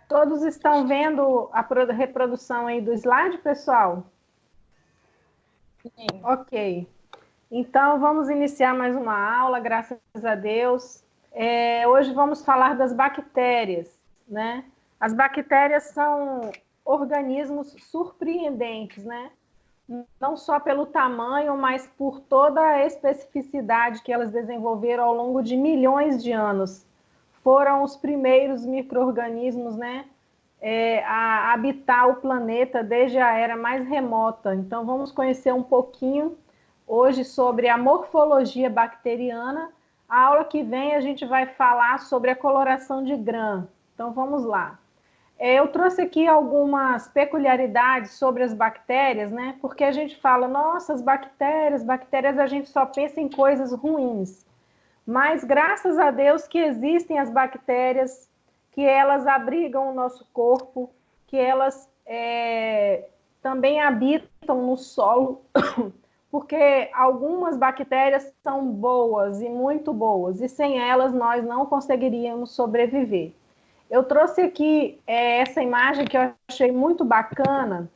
Todos estão vendo a reprodução aí do slide, pessoal? Sim. Ok. Então, vamos iniciar mais uma aula, graças a Deus. Hoje vamos falar das bactérias, né? As bactérias são organismos surpreendentes, né? Não só pelo tamanho, mas por toda a especificidade que elas desenvolveram ao longo de milhões de anos. Foram os primeiros micro-organismos, né, a habitar o planeta desde a era mais remota. Então, vamos conhecer um pouquinho hoje sobre a morfologia bacteriana. A aula que vem a gente vai falar sobre a coloração de Gram. Então, vamos lá. Eu trouxe aqui algumas peculiaridades sobre as bactérias, né? Porque a gente fala, nossa, as bactérias a gente só pensa em coisas ruins. Mas graças a Deus que existem as bactérias, que elas abrigam o nosso corpo, que elas também habitam no solo, porque algumas bactérias são boas e muito boas, e sem elas nós não conseguiríamos sobreviver. Eu trouxe aqui essa imagem que eu achei muito bacana,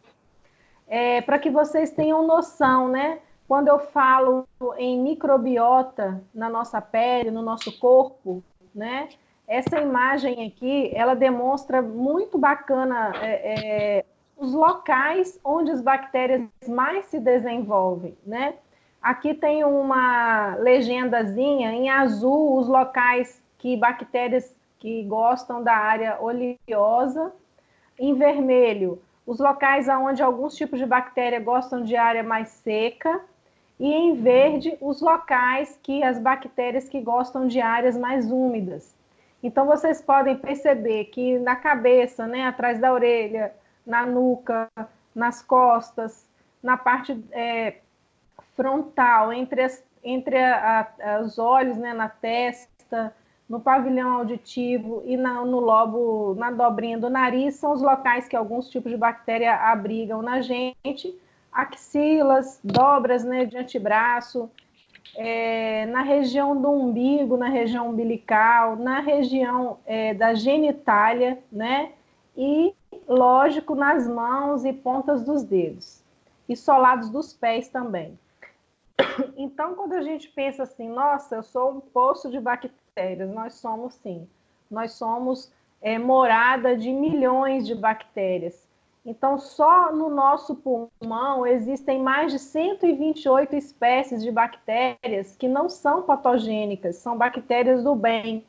para que vocês tenham noção, né? Quando eu falo em microbiota na nossa pele, no nosso corpo, né? Essa imagem aqui, ela demonstra muito bacana os locais onde as bactérias mais se desenvolvem, né? Aqui tem uma legendazinha em azul, os locais que bactérias que gostam da área oleosa, em vermelho, os locais onde alguns tipos de bactéria gostam de área mais seca, e em verde, os locais que as bactérias que gostam de áreas mais úmidas. Então, vocês podem perceber que na cabeça, né, atrás da orelha, na nuca, nas costas, na parte frontal, os olhos, né, na testa, no pavilhão auditivo e no lobo, na dobrinha do nariz, são os locais que alguns tipos de bactéria abrigam na gente, axilas, dobras, né, de antebraço, na região do umbigo, na região umbilical, na região da genitália, né, e, lógico, nas mãos e pontas dos dedos, e solados dos pés também. Então, quando a gente pensa assim, nossa, eu sou um poço de bactérias, nós somos sim. Nós somos morada de milhões de bactérias. Então, só no nosso pulmão existem mais de 128 espécies de bactérias que não são patogênicas, são bactérias do bem,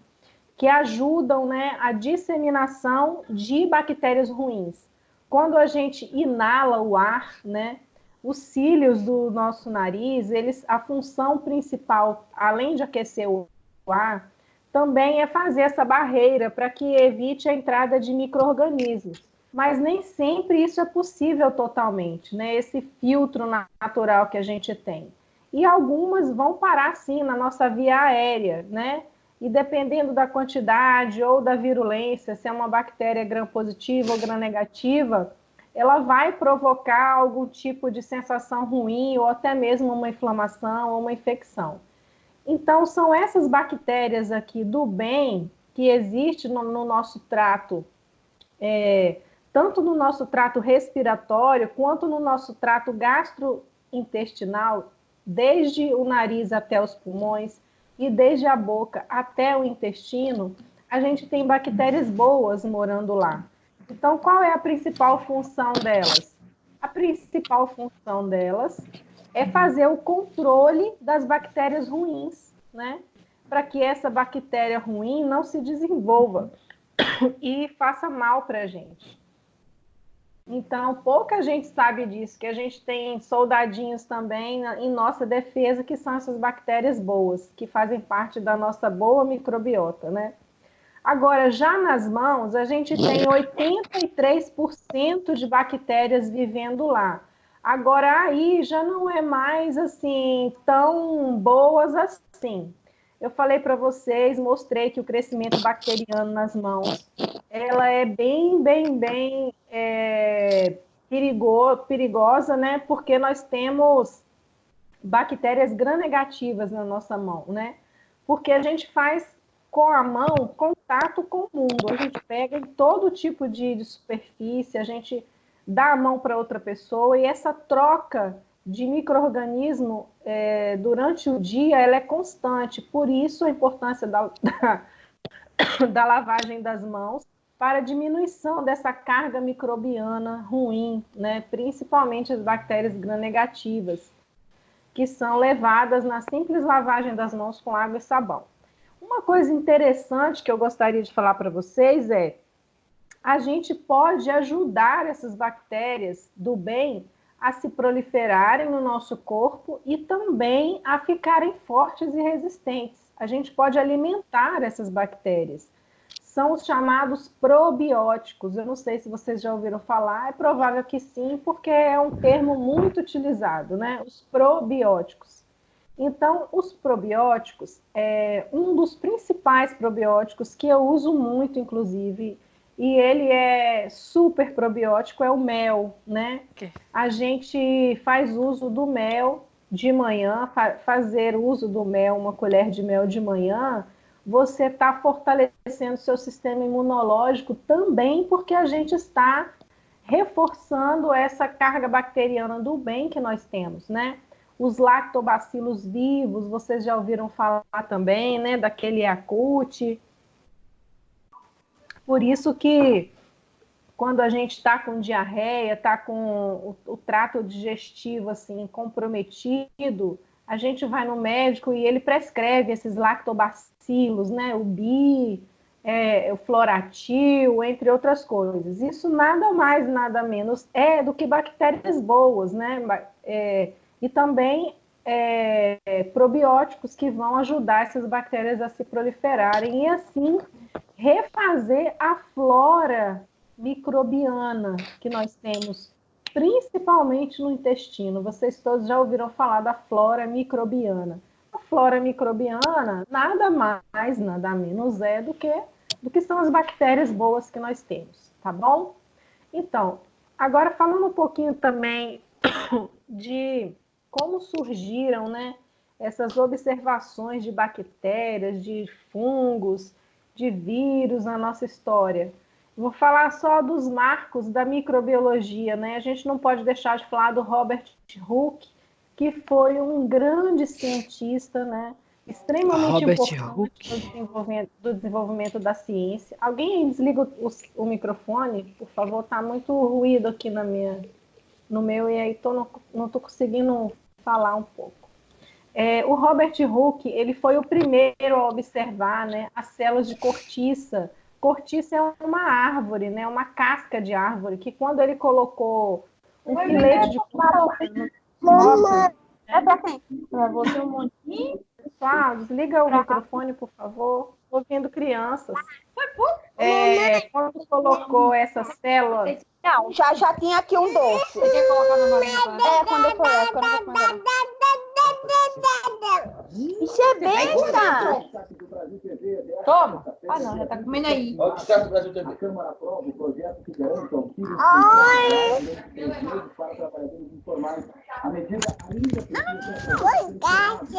que ajudam, né, a disseminação de bactérias ruins. Quando a gente inala o ar, né, os cílios do nosso nariz, a função principal, além de aquecer o ar, também é fazer essa barreira para que evite a entrada de micro-organismos. Mas nem sempre isso é possível totalmente, né? Esse filtro natural que a gente tem. E algumas vão parar, sim, na nossa via aérea, né? E dependendo da quantidade ou da virulência, se é uma bactéria gram-positiva ou gram-negativa, ela vai provocar algum tipo de sensação ruim ou até mesmo uma inflamação ou uma infecção. Então, são essas bactérias aqui do bem que existem no nosso trato, tanto no nosso trato respiratório quanto no nosso trato gastrointestinal, desde o nariz até os pulmões e desde a boca até o intestino, a gente tem bactérias boas morando lá. Então, qual é a principal função delas? A principal função delas é fazer o controle das bactérias ruins, né? Para que essa bactéria ruim não se desenvolva e faça mal para a gente. Então, pouca gente sabe disso, que a gente tem soldadinhos também em nossa defesa, que são essas bactérias boas, que fazem parte da nossa boa microbiota, né? Agora, já nas mãos, a gente tem 83% de bactérias vivendo lá. Agora, aí já não é mais, assim, tão boas assim. Eu falei para vocês, mostrei que o crescimento bacteriano nas mãos, ela é bem perigosa, né? Porque nós temos bactérias gram-negativas na nossa mão, né? Porque a gente faz com a mão, contato com o mundo. A gente pega em todo tipo de superfície, a gente dá a mão para outra pessoa, e essa troca de micro-organismo durante o dia ela é constante. Por isso a importância da lavagem das mãos para a diminuição dessa carga microbiana ruim, né? Principalmente as bactérias gram-negativas, que são levadas na simples lavagem das mãos com água e sabão. Uma coisa interessante que eu gostaria de falar para vocês é: a gente pode ajudar essas bactérias do bem a se proliferarem no nosso corpo e também a ficarem fortes e resistentes. A gente pode alimentar essas bactérias. São os chamados probióticos. Eu não sei se vocês já ouviram falar, é provável que sim, porque é um termo muito utilizado, né? Os probióticos. Então, os probióticos, um dos principais probióticos que eu uso muito, inclusive, e ele é super probiótico, é o mel, né? Okay. A gente faz uso do mel de manhã, fazer uso do mel, uma colher de mel de manhã, você está fortalecendo seu sistema imunológico também, porque a gente está reforçando essa carga bacteriana do bem que nós temos, né? Os lactobacilos vivos, vocês já ouviram falar também, né? Daquele Yakult. Por isso que quando a gente está com diarreia, está com o trato digestivo assim comprometido, a gente vai no médico e ele prescreve esses lactobacilos, né? O bi, o floratil, entre outras coisas. Isso nada mais, nada menos do que bactérias boas, né? E também probióticos que vão ajudar essas bactérias a se proliferarem e assim refazer a flora microbiana que nós temos, principalmente no intestino. Vocês todos já ouviram falar da flora microbiana. A flora microbiana nada mais, nada menos do que são as bactérias boas que nós temos, tá bom? Então, agora falando um pouquinho também de como surgiram, né, essas observações de bactérias, de fungos, de vírus na nossa história. Vou falar só dos marcos da microbiologia, né? A gente não pode deixar de falar do Robert Hooke, que foi um grande cientista, né? Extremamente importante do desenvolvimento da ciência. Alguém desliga o microfone, por favor? Tá muito ruído aqui no meu, e aí não estou conseguindo falar um pouco. O Robert Hooke, ele foi o primeiro a observar, né, as células de cortiça. Cortiça é uma árvore, né, uma casca de árvore, que quando ele colocou um filete de cortiça é para quem? Para você um montinho? Pessoal, desliga o microfone, por favor. Estou ouvindo crianças. Quando colocou essas células... Não, já tinha aqui um doce. Você quer colocar na vasilha? Quando eu for, isso é besta! Toma! Ah, não, já tá comendo aí. Olha o Destaque do Brasil TV. A Câmara aprova o projeto que garante auxílio para trabalhadores informais. A medida ainda precisa...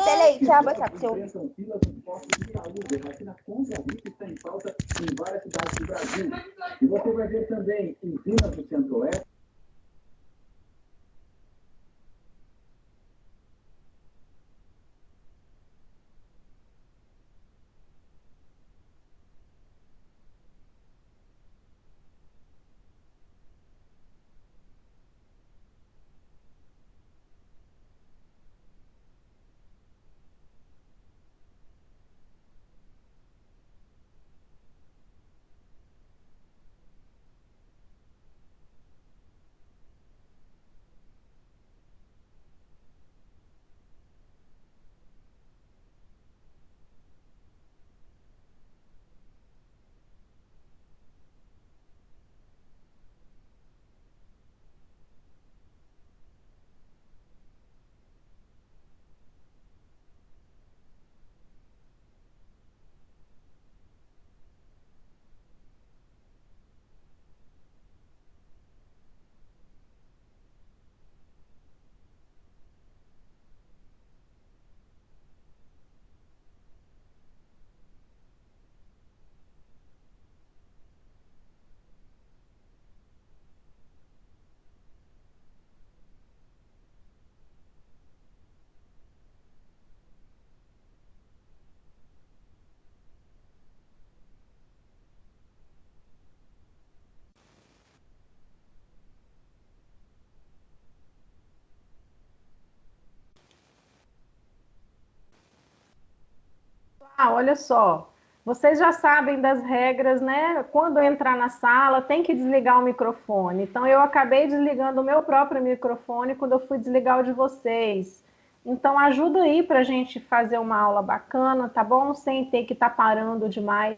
Peraí, deixa eu botar pro seu... Enfrentam filas nos postos de saúde. A vacina contra a gripe está em falta em várias cidades do Brasil. E você vai ver também usinas do Centro-Oeste. olha só, vocês já sabem das regras, né? Quando entrar na sala, tem que desligar o microfone. Então, eu acabei desligando o meu próprio microfone quando eu fui desligar o de vocês. Então, ajuda aí para a gente fazer uma aula bacana, tá bom? Sem ter que estar parando demais.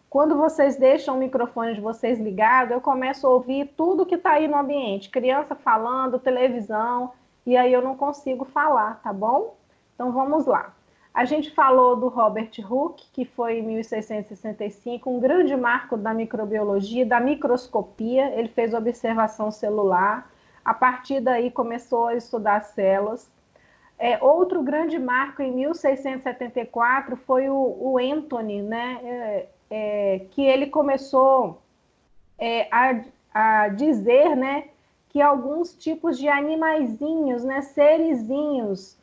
Quando vocês deixam o microfone de vocês ligado, eu começo a ouvir tudo que está aí no ambiente. Criança falando, televisão, e aí eu não consigo falar, tá bom? Então, vamos lá. A gente falou do Robert Hooke, que foi em 1665, um grande marco da microbiologia, da microscopia. Ele fez observação celular. A partir daí começou a estudar células. Outro grande marco em 1674 foi o Anthony, né? Que ele começou a dizer, né, que alguns tipos de animaizinhos, né, serizinhos,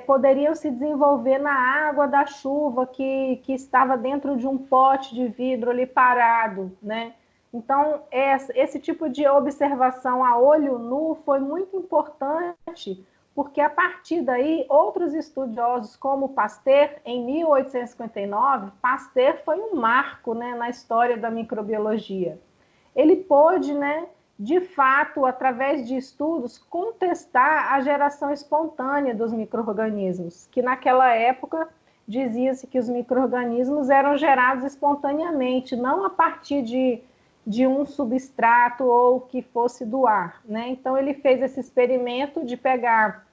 poderiam se desenvolver na água da chuva que estava dentro de um pote de vidro ali parado, né? Então, esse tipo de observação a olho nu foi muito importante, porque a partir daí, outros estudiosos, como Pasteur, em 1859, Pasteur foi um marco, né, na história da microbiologia. Ele pôde, né, de fato, através de estudos, contestar a geração espontânea dos micro-organismos, que naquela época dizia-se que os micro-organismos eram gerados espontaneamente, não a partir de um substrato ou que fosse do ar, né? Então, ele fez esse experimento de pegar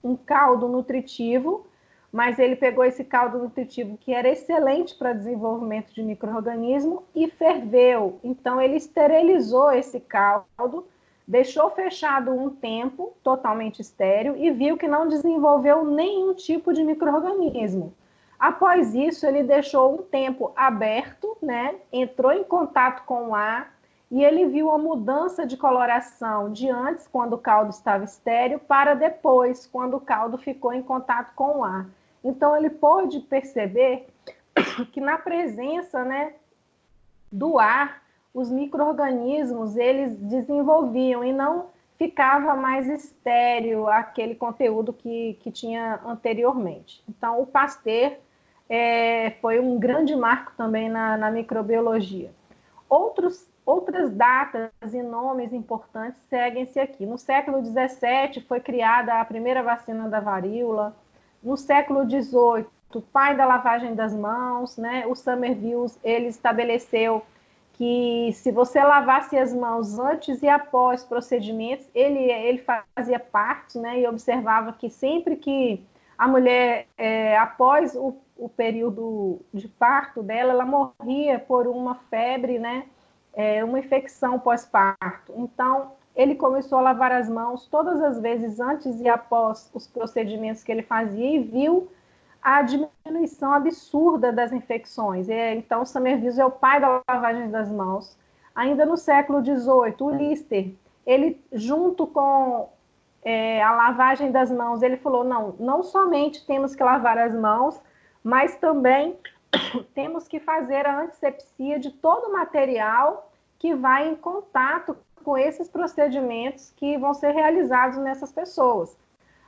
um caldo nutritivo, mas ele pegou esse caldo nutritivo que era excelente para desenvolvimento de micro-organismo e ferveu. Então, ele esterilizou esse caldo, deixou fechado um tempo, totalmente estéril, e viu que não desenvolveu nenhum tipo de micro-organismo. Após isso, ele deixou um tempo aberto, né? Entrou em contato com o ar, e ele viu a mudança de coloração de antes, quando o caldo estava estéril, para depois, quando o caldo ficou em contato com o ar. Então, ele pôde perceber que na presença, né, do ar, os micro-organismos, eles desenvolviam e não ficava mais estéril aquele conteúdo que tinha anteriormente. Então, o Pasteur foi um grande marco também na microbiologia. Outras datas e nomes importantes seguem-se aqui. No século XVII foi criada a primeira vacina da varíola. No século XVIII, o pai da lavagem das mãos, né? O Somerville, ele estabeleceu que se você lavasse as mãos antes e após procedimentos, ele fazia parte, né? E observava que sempre que a mulher, após o período de parto dela, ela morria por uma febre, né? Uma infecção pós-parto. Então, ele começou a lavar as mãos todas as vezes antes e após os procedimentos que ele fazia e viu a diminuição absurda das infecções. Então, Somerville é o pai da lavagem das mãos. Ainda no século XVIII, o Lister, ele, junto com a lavagem das mãos, ele falou, não somente temos que lavar as mãos, mas também temos que fazer a antisepsia de todo o material que vai em contato com esses procedimentos que vão ser realizados nessas pessoas.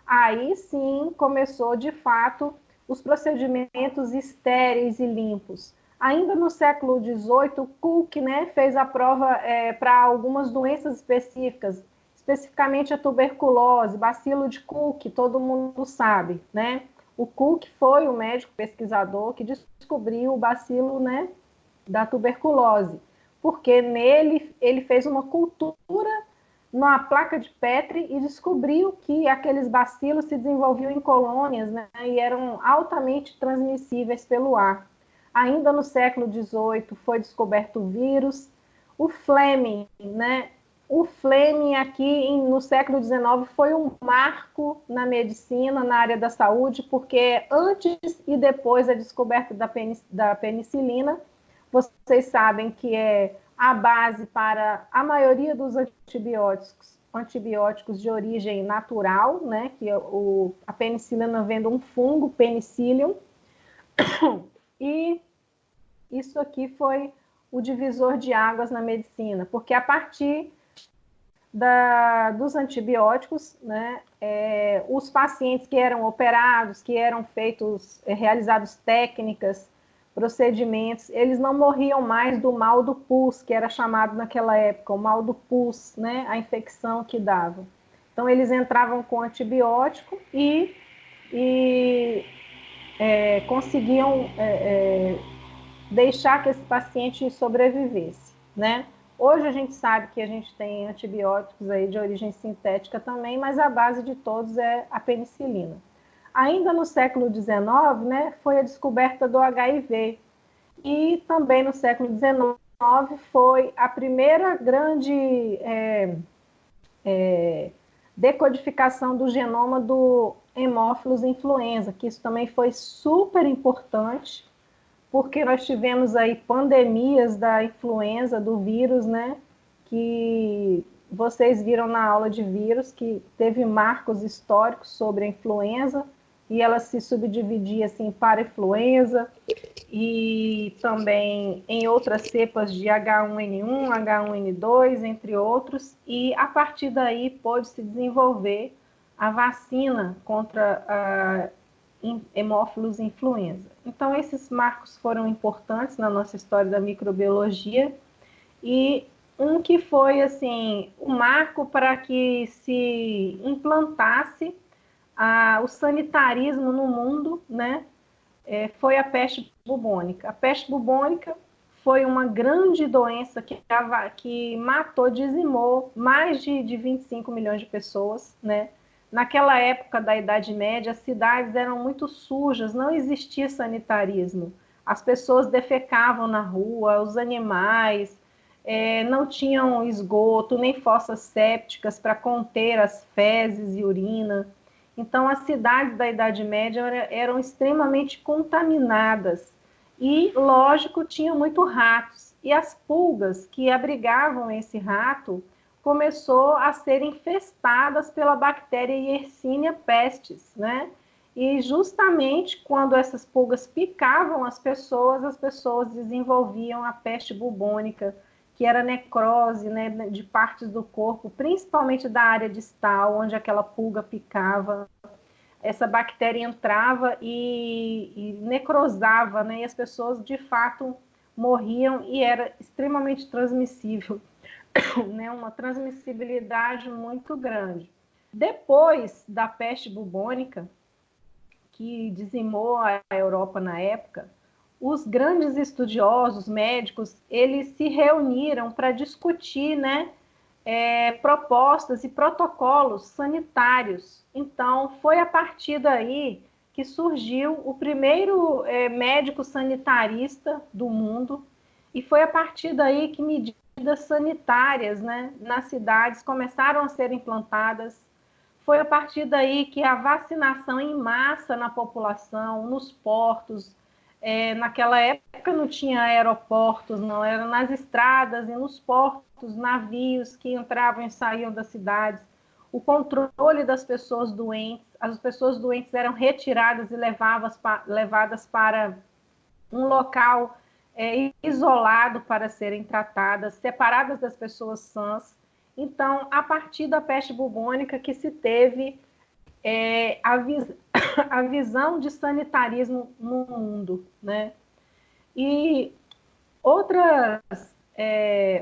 Aí sim começou, de fato, os procedimentos estéreis e limpos. Ainda no século XVIII, Cook, né, fez a prova para algumas doenças específicas, especificamente a tuberculose, bacilo de Cook, todo mundo sabe, né? O Cook foi o médico pesquisador que descobriu o bacilo, né, da tuberculose, porque nele ele fez uma cultura numa placa de Petri e descobriu que aqueles bacilos se desenvolviam em colônias, né, e eram altamente transmissíveis pelo ar. Ainda no século XVIII foi descoberto o vírus. O Fleming, né, o Fleming aqui no século XIX foi um marco na medicina, na área da saúde, porque antes e depois da descoberta da penicilina, vocês sabem que é a base para a maioria dos antibióticos de origem natural, né, que a penicilina vem de um fungo, Penicillium, e isso aqui foi o divisor de águas na medicina, porque a partir dos antibióticos, né? Os pacientes que eram operados, que eram realizados técnicas, procedimentos, eles não morriam mais do mal do pus, que era chamado naquela época, o mal do pus, né? A infecção que dava. Então, eles entravam com antibiótico e conseguiam deixar que esse paciente sobrevivesse, né? Hoje a gente sabe que a gente tem antibióticos aí de origem sintética também, mas a base de todos é a penicilina. Ainda no século XIX, né, foi a descoberta do HIV. E também no século XIX foi a primeira grande decodificação do genoma do Haemophilus influenza, que isso também foi super importante, porque nós tivemos aí pandemias da influenza, do vírus, né? Que vocês viram na aula de vírus, que teve marcos históricos sobre a influenza, e ela se subdividia assim para influenza, e também em outras cepas de H1N1, H1N2, entre outros, e a partir daí pôde se desenvolver a vacina contra a Haemophilus influenza. Então, esses marcos foram importantes na nossa história da microbiologia, e um que foi, assim, o marco para que se implantasse o sanitarismo no mundo, né? Foi a peste bubônica. A peste bubônica foi uma grande doença que matou, dizimou mais de 25 milhões de pessoas, né? Naquela época da Idade Média, as cidades eram muito sujas, não existia sanitarismo. As pessoas defecavam na rua, os animais, não tinham esgoto, nem fossas sépticas para conter as fezes e urina. Então, as cidades da Idade Média eram extremamente contaminadas e, lógico, tinham muito ratos. E as pulgas que abrigavam esse rato começou a ser infestadas pela bactéria Yersinia pestis, né? E justamente quando essas pulgas picavam as pessoas desenvolviam a peste bubônica, que era necrose, né, de partes do corpo, principalmente da área distal, onde aquela pulga picava. Essa bactéria entrava e necrosava, né, e as pessoas de fato morriam e era extremamente transmissível. Né, uma transmissibilidade muito grande. Depois da peste bubônica, que dizimou a Europa na época, os grandes estudiosos médicos, eles se reuniram para discutir, né, propostas e protocolos sanitários. Então, foi a partir daí que surgiu o primeiro médico sanitarista do mundo, e foi a partir daí que medidas sanitárias, né, nas cidades começaram a ser implantadas. Foi a partir daí que a vacinação em massa na população, nos portos, naquela época não tinha aeroportos, não, era nas estradas e nos portos, navios que entravam e saíam das cidades. O controle das pessoas doentes, as pessoas doentes eram retiradas e levadas para um local isolado para serem tratadas, separadas das pessoas sãs. Então, a partir da peste bubônica que se teve a visão de sanitarismo no mundo, né? E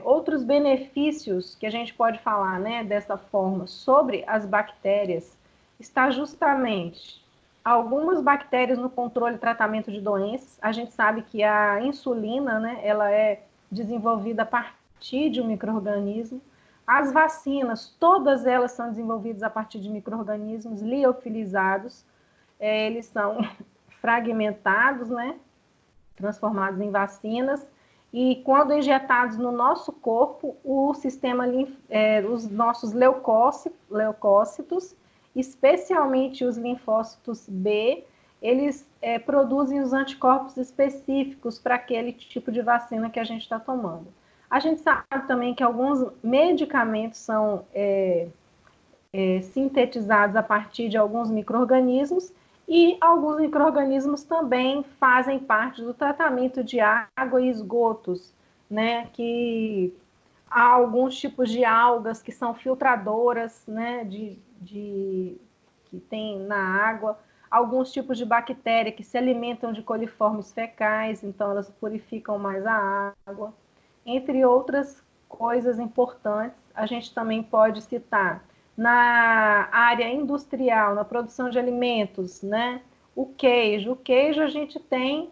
outros benefícios que a gente pode falar, né, dessa forma, sobre as bactérias, está justamente algumas bactérias no controle e tratamento de doenças. A gente sabe que a insulina, né, ela é desenvolvida a partir de um micro-organismo. As vacinas, todas elas são desenvolvidas a partir de micro-organismos liofilizados. Eles são fragmentados, né, transformados em vacinas, e quando injetados no nosso corpo, o sistema, os nossos leucócitos, especialmente os linfócitos B, eles produzem os anticorpos específicos para aquele tipo de vacina que a gente está tomando. A gente sabe também que alguns medicamentos são sintetizados a partir de alguns micro-organismos, e alguns micro-organismos também fazem parte do tratamento de água e esgotos, né? Que há alguns tipos de algas que são filtradoras, né, que tem na água, alguns tipos de bactéria que se alimentam de coliformes fecais, então elas purificam mais a água, entre outras coisas importantes. A gente também pode citar na área industrial, na produção de alimentos, né? O queijo a gente tem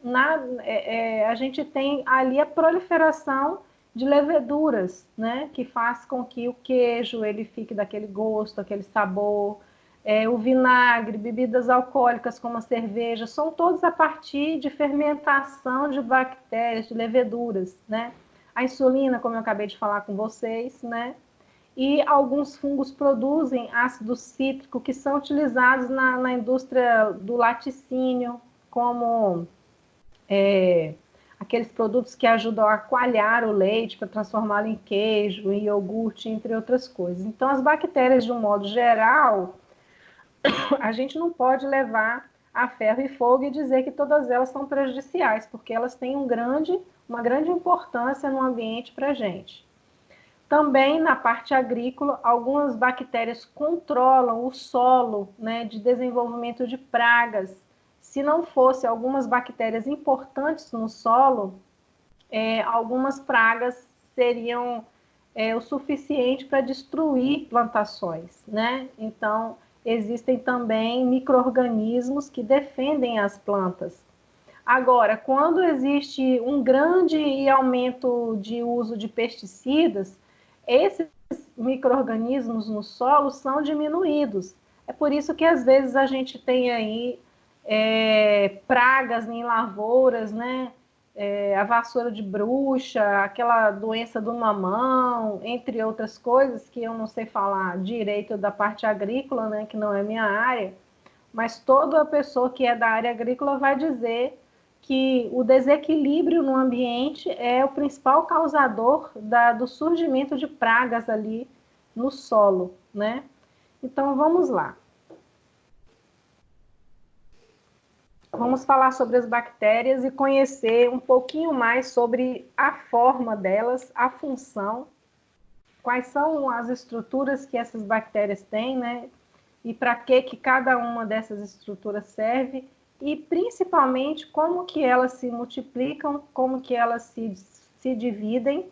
a gente tem ali a proliferação de leveduras, né? Que faz com que o queijo ele fique daquele gosto, aquele sabor. O vinagre, bebidas alcoólicas como a cerveja, são todos a partir de fermentação de bactérias, de leveduras, né? A insulina, como eu acabei de falar com vocês, né? E alguns fungos produzem ácido cítrico que são utilizados na indústria do laticínio, como aqueles produtos que ajudam a coalhar o leite para transformá-lo em queijo, em iogurte, entre outras coisas. Então, as bactérias, de um modo geral, a gente não pode levar a ferro e fogo e dizer que todas elas são prejudiciais, porque elas têm uma grande importância no ambiente para a gente. Também na parte agrícola, algumas bactérias controlam o solo, né, de desenvolvimento de pragas. Se não fosse algumas bactérias importantes no solo, algumas pragas seriam o suficiente para destruir plantações, né? Então, existem também micro-organismos que defendem as plantas. Agora, quando existe um grande aumento de uso de pesticidas, esses micro-organismos no solo são diminuídos. É por isso que às vezes a gente tem aí pragas em lavouras, né? A vassoura de bruxa, aquela doença do mamão, entre outras coisas que eu não sei falar direito da parte agrícola, né? Que não é minha área, mas toda pessoa que é da área agrícola vai dizer que o desequilíbrio no ambiente é o principal causador do surgimento de pragas ali no solo, né? Então, vamos lá. Vamos falar sobre as bactérias e conhecer um pouquinho mais sobre a forma delas, a função, quais são as estruturas que essas bactérias têm, né? E para que cada uma dessas estruturas serve, e principalmente como que elas se multiplicam, como que elas se dividem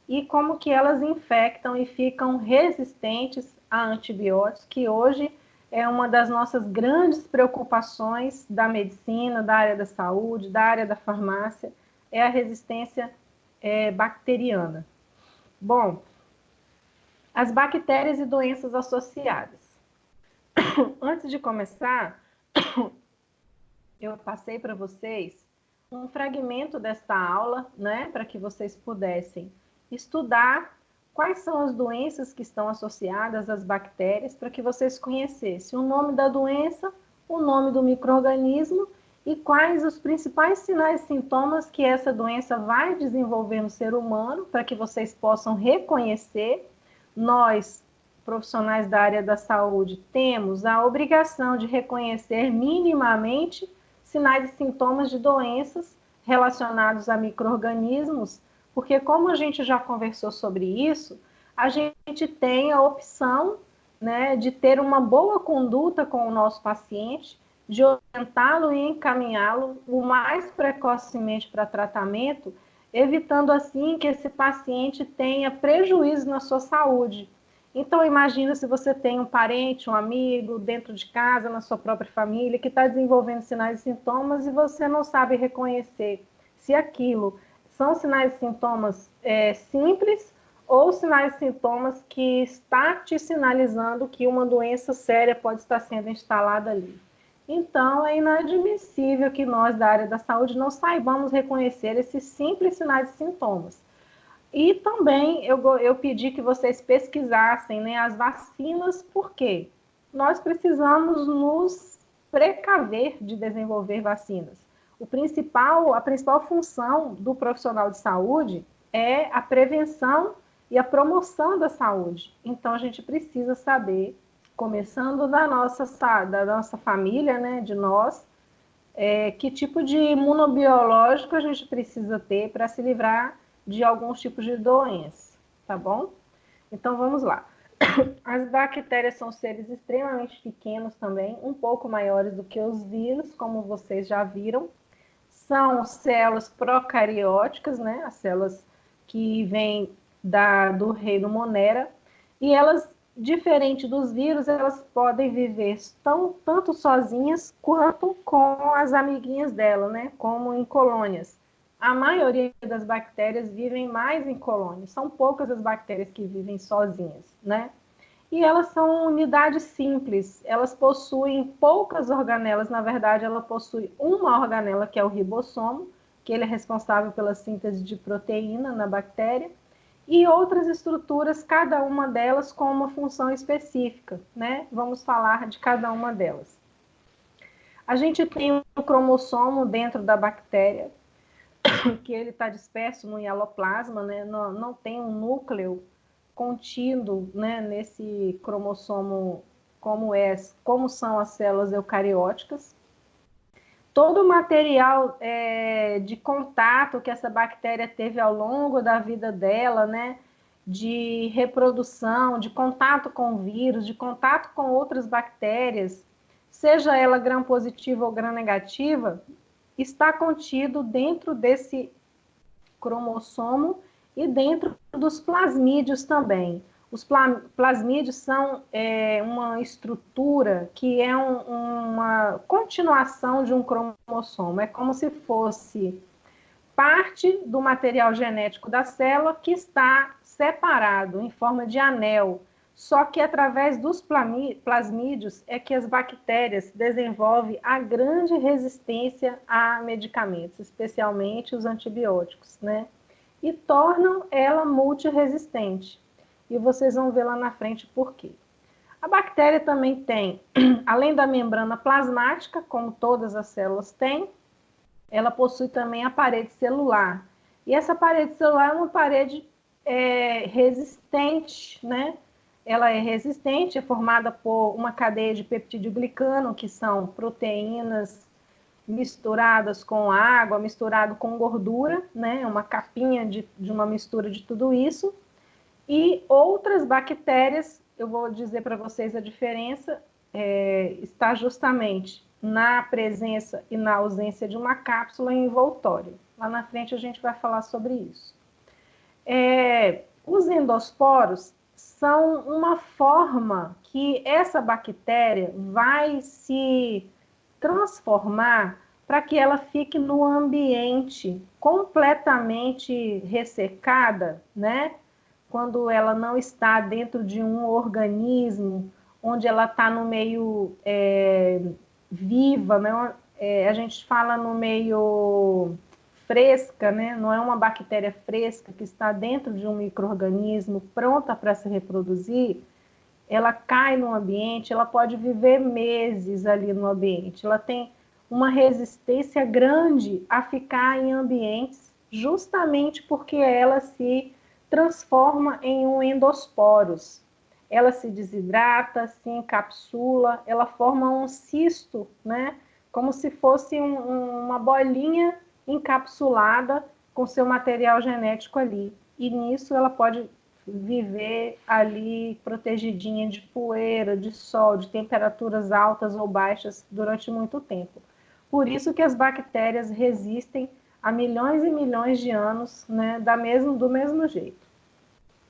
e como que elas infectam e ficam resistentes a antibióticos, que hoje é uma das nossas grandes preocupações da medicina, da área da saúde, da área da farmácia, é a resistência bacteriana. Bom, as bactérias e doenças associadas. Antes de começar, eu passei para vocês um fragmento desta aula, né, para que vocês pudessem estudar quais são as doenças que estão associadas às bactérias, para que vocês conhecessem o nome da doença, o nome do micro-organismo e quais os principais sinais e sintomas que essa doença vai desenvolver no ser humano, para que vocês possam reconhecer. Nós, profissionais da área da saúde, temos a obrigação de reconhecer minimamente sinais e sintomas de doenças relacionados a micro-organismos, porque como a gente já conversou sobre isso, a gente tem a opção, né, de ter uma boa conduta com o nosso paciente, de orientá-lo e encaminhá-lo o mais precocemente para tratamento, evitando assim que esse paciente tenha prejuízo na sua saúde. Então, imagina se você tem um parente, um amigo dentro de casa, na sua própria família, que está desenvolvendo sinais e sintomas e você não sabe reconhecer se aquilo são sinais e sintomas simples ou sinais e sintomas que está te sinalizando que uma doença séria pode estar sendo instalada ali. Então, é inadmissível que nós, da área da saúde, não saibamos reconhecer esses simples sinais e sintomas. E também eu pedi que vocês pesquisassem, né, as vacinas, por quê? Nós precisamos nos precaver de desenvolver vacinas. A principal função do profissional de saúde é a prevenção e a promoção da saúde. Então, a gente precisa saber, começando da nossa família, né, de nós, que tipo de imunobiológico a gente precisa ter para se livrar de alguns tipos de doenças, tá bom? Então, vamos lá. As bactérias são seres extremamente pequenos também, um pouco maiores do que os vírus, como vocês já viram. São células procarióticas, né? As células que vêm do reino Monera. E elas, diferente dos vírus, elas podem viver tanto sozinhas quanto com as amiguinhas dela, né? Como em colônias. A maioria das bactérias vivem mais em colônias. São poucas as bactérias que vivem sozinhas, né? E elas são unidades simples. Elas possuem poucas organelas. Na verdade, ela possui uma organela, que é o ribossomo, que ele é responsável pela síntese de proteína na bactéria, e outras estruturas, cada uma delas com uma função específica, né? Vamos falar de cada uma delas. A gente tem um cromossomo dentro da bactéria, que ele está disperso no hialoplasma, né? Não tem um núcleo contido, né, nesse cromossomo, como são as células eucarióticas. Todo o material de contato que essa bactéria teve ao longo da vida dela, né, de reprodução, de contato com vírus, de contato com outras bactérias, seja ela gram-positiva ou gram-negativa, está contido dentro desse cromossomo e dentro dos plasmídios também. Os plasmídios são uma estrutura que é uma continuação de um cromossomo. É como se fosse parte do material genético da célula que está separado em forma de anel. Só que através dos plasmídios é que as bactérias desenvolvem a grande resistência a medicamentos, especialmente os antibióticos, né? E tornam ela multiresistente. E vocês vão ver lá na frente por quê. A bactéria também tem, além da membrana plasmática, como todas as células têm, ela possui também a parede celular. E essa parede celular é uma parede resistente, né? Ela é resistente, é formada por uma cadeia de peptidoglicano, que são proteínas misturadas com água, misturado com gordura, né? Uma capinha de uma mistura de tudo isso. E outras bactérias, eu vou dizer para vocês a diferença, está justamente na presença e na ausência de uma cápsula envoltória. Lá na frente a gente vai falar sobre isso. Os endosporos são uma forma que essa bactéria vai se transformar para que ela fique no ambiente completamente ressecada, né? Quando ela não está dentro de um organismo, onde ela está no meio viva, né? A gente fala no meio fresca, né? Não é uma bactéria fresca que está dentro de um micro-organismo pronta para se reproduzir. Ela cai no ambiente, ela pode viver meses ali no ambiente. Ela tem uma resistência grande a ficar em ambientes, justamente porque ela se transforma em um endosporos. Ela se desidrata, se encapsula, ela forma um cisto, né? Como se fosse uma bolinha encapsulada com seu material genético ali. E nisso ela pode viver ali protegidinha de poeira, de sol, de temperaturas altas ou baixas durante muito tempo. Por isso que as bactérias resistem há milhões e milhões de anos, né, do mesmo jeito.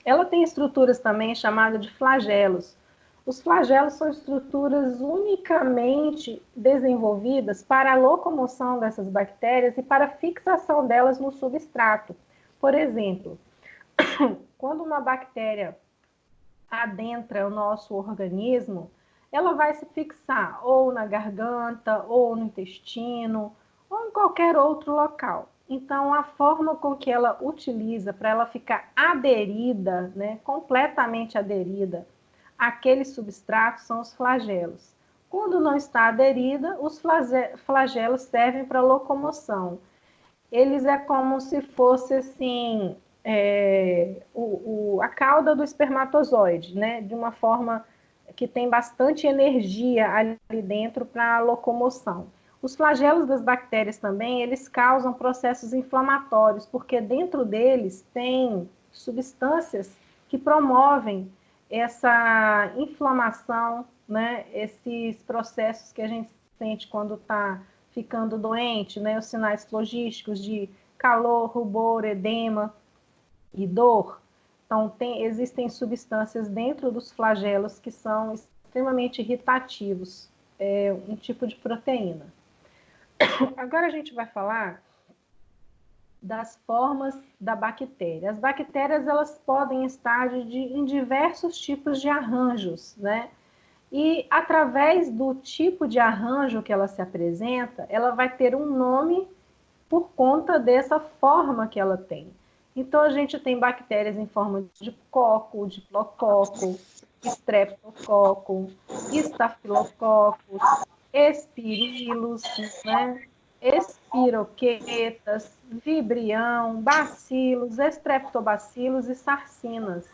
Ela tem estruturas também chamadas de flagelos. Os flagelos são estruturas unicamente desenvolvidas para a locomoção dessas bactérias e para a fixação delas no substrato. Por exemplo, quando uma bactéria adentra o nosso organismo, ela vai se fixar ou na garganta, ou no intestino, ou em qualquer outro local. Então, a forma com que ela utiliza para ela ficar aderida, né, completamente aderida àquele substrato são os flagelos. Quando não está aderida, os flagelos servem para locomoção. Eles é como se fosse assim, a cauda do espermatozoide, né? De uma forma que tem bastante energia ali dentro para a locomoção. Os flagelos das bactérias também, eles causam processos inflamatórios, porque dentro deles tem substâncias que promovem essa inflamação, né? Esses processos que a gente sente quando está ficando doente, né? Os sinais flogísticos de calor, rubor, edema e dor. Então, existem substâncias dentro dos flagelos que são extremamente irritativos, um tipo de proteína. Agora a gente vai falar das formas da bactéria. As bactérias, elas podem estar em diversos tipos de arranjos, né? E através do tipo de arranjo que ela se apresenta, ela vai ter um nome por conta dessa forma que ela tem. Então, a gente tem bactérias em forma de coco, diplococo, streptococo, estafilococcus, espirilos, né? Espiroquetas, vibrião, bacilos, estreptobacilos e sarcinas.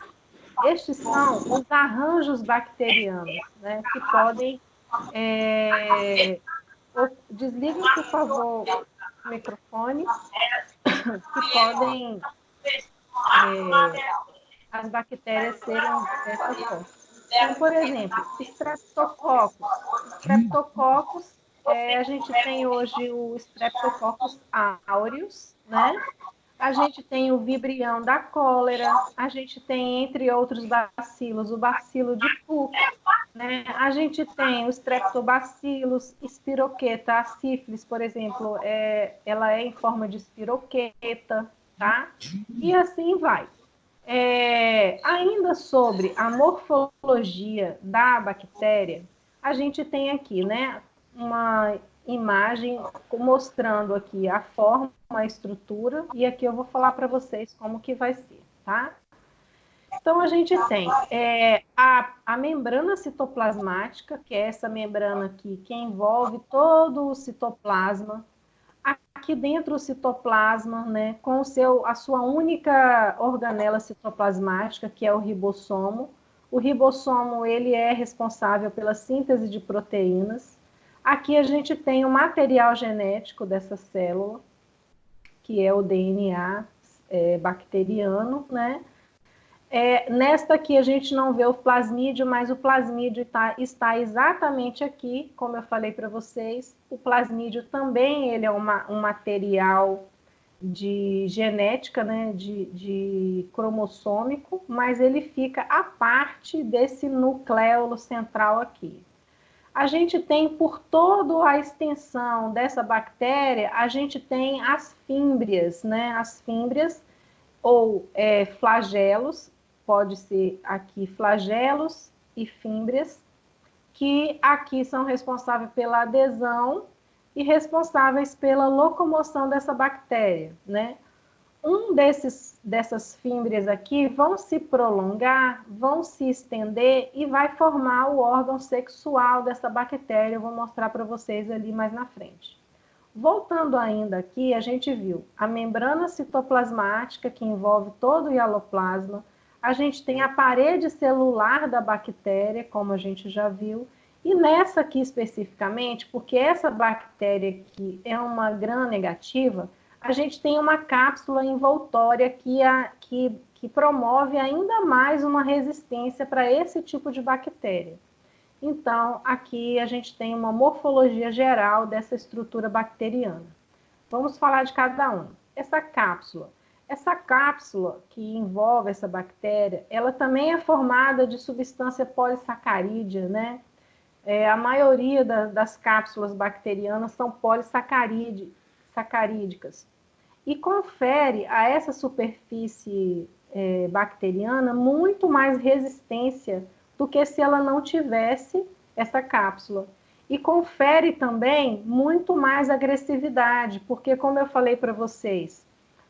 Estes são os arranjos bacterianos, né? Que podem... Desliguem, por favor, o microfone, que podem as bactérias serem dessa forma. Então, por exemplo, Streptococcus. Streptococcus, a gente tem hoje o Streptococcus aureus, né? A gente tem o vibrião da cólera, a gente tem, entre outros bacilos, o bacilo de Koch, né? A gente tem os streptobacillus, espiroqueta, a sífilis, por exemplo, ela é em forma de espiroqueta, tá? E assim vai. Ainda sobre a morfologia da bactéria, a gente tem aqui, né, uma imagem mostrando aqui a forma, a estrutura, e aqui eu vou falar para vocês como que vai ser, tá? Então, a gente tem a membrana citoplasmática, que é essa membrana aqui, que envolve todo o citoplasma. Aqui dentro do citoplasma, né, com a sua única organela citoplasmática, que é o ribossomo. O ribossomo, ele é responsável pela síntese de proteínas. Aqui a gente tem o material genético dessa célula, que é o DNA bacteriano, né? Nesta aqui a gente não vê o plasmídio, mas o plasmídio está exatamente aqui, como eu falei para vocês. O plasmídio também ele é um material de genética, né, de cromossômico, mas ele fica à parte desse nucleolo central aqui. A gente tem, por toda a extensão dessa bactéria, a gente tem as fímbrias, né? As fímbrias ou flagelos, pode ser aqui flagelos e fímbrias, que aqui são responsáveis pela adesão e responsáveis pela locomoção dessa bactéria, né? Dessas fímbrias aqui vão se prolongar, vão se estender e vai formar o órgão sexual dessa bactéria. Eu vou mostrar para vocês ali mais na frente. Voltando ainda aqui, a gente viu a membrana citoplasmática, que envolve todo o hialoplasma. A gente tem a parede celular da bactéria, como a gente já viu. E nessa aqui especificamente, porque essa bactéria aqui é uma gram-negativa, a gente tem uma cápsula envoltória que promove ainda mais uma resistência para esse tipo de bactéria. Então, aqui a gente tem uma morfologia geral dessa estrutura bacteriana. Vamos falar de cada um. Essa cápsula que envolve essa bactéria, ela também é formada de substância polissacarídea, né? A maioria das cápsulas bacterianas são polissacarídicas e confere a essa superfície bacteriana muito mais resistência do que se ela não tivesse essa cápsula. E confere também muito mais agressividade, porque, como eu falei para vocês,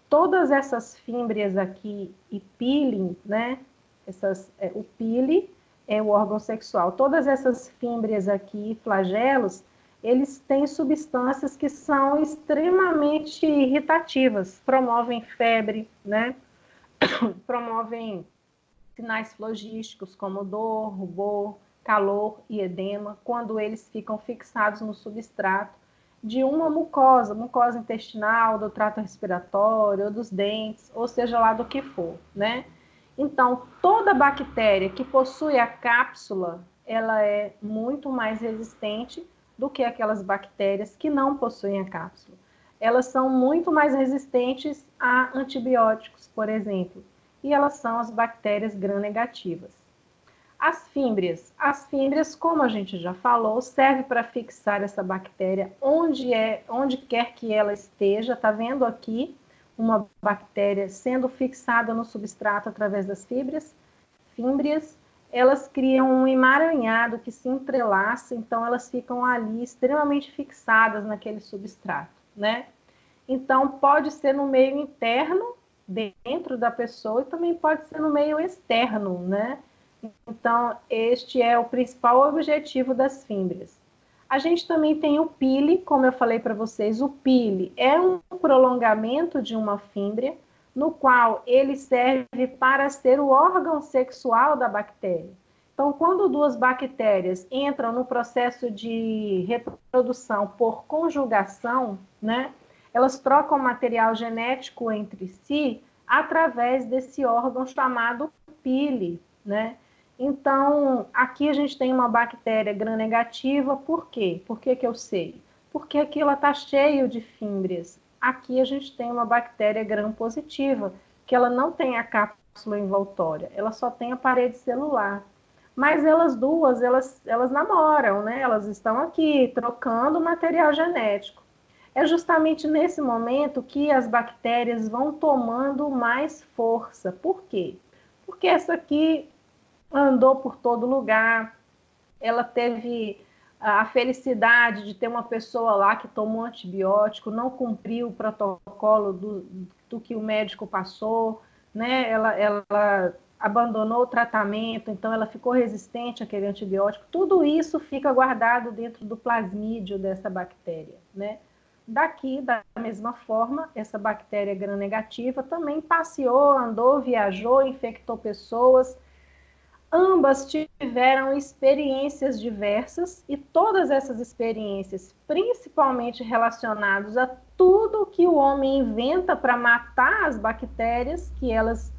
todas essas fímbrias aqui e peeling, né? O pile é o órgão sexual. Todas essas fímbrias aqui, flagelos, eles têm substâncias que são extremamente irritativas, promovem febre, né? Promovem sinais flogísticos como dor, rubor, calor e edema, quando eles ficam fixados no substrato de uma mucosa intestinal, do trato respiratório, ou dos dentes, ou seja lá do que for, né? Então, toda bactéria que possui a cápsula, ela é muito mais resistente do que aquelas bactérias que não possuem a cápsula. Elas são muito mais resistentes a antibióticos, por exemplo, e elas são as bactérias gram-negativas. As fímbrias, como a gente já falou, serve para fixar essa bactéria onde quer que ela esteja. Tá vendo aqui uma bactéria sendo fixada no substrato através das fímbrias? Elas criam um emaranhado que se entrelaça, então elas ficam ali extremamente fixadas naquele substrato, né? Então pode ser no meio interno, dentro da pessoa, e também pode ser no meio externo, né? Então, este é o principal objetivo das fímbrias. A gente também tem o pile, como eu falei para vocês, o pile é um prolongamento de uma fímbria, no qual ele serve para ser o órgão sexual da bactéria. Então, quando duas bactérias entram no processo de reprodução por conjugação, né, elas trocam material genético entre si através desse órgão chamado pile, né? Então, aqui a gente tem uma bactéria gram-negativa, por quê? Por que eu sei? Porque aqui ela está cheio de fímbrias. Aqui a gente tem uma bactéria gram-positiva, que ela não tem a cápsula envoltória, ela só tem a parede celular. Mas elas duas, elas namoram, né? Elas estão aqui trocando material genético. É justamente nesse momento que as bactérias vão tomando mais força. Por quê? Porque essa aqui andou por todo lugar, ela teve a felicidade de ter uma pessoa lá que tomou antibiótico, não cumpriu o protocolo do que o médico passou, né? Ela abandonou o tratamento, então ela ficou resistente àquele antibiótico. Tudo isso fica guardado dentro do plasmídio dessa bactéria, né? Daqui, da mesma forma, essa bactéria gram-negativa também passeou, andou, viajou, infectou pessoas. Ambas tiveram experiências diversas e todas essas experiências, principalmente relacionadas a tudo que o homem inventa para matar as bactérias, que elas,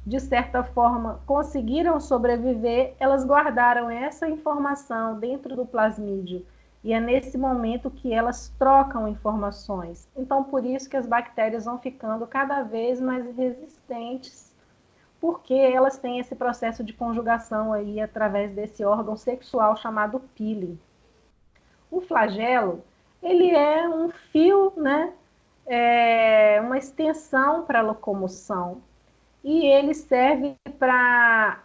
de certa forma, conseguiram sobreviver, elas guardaram essa informação dentro do plasmídio. E é nesse momento que elas trocam informações. Então, por isso que as bactérias vão ficando cada vez mais resistentes, porque elas têm esse processo de conjugação aí através desse órgão sexual chamado pile. O flagelo, ele é um fio, né? Uma extensão para a locomoção, e ele serve para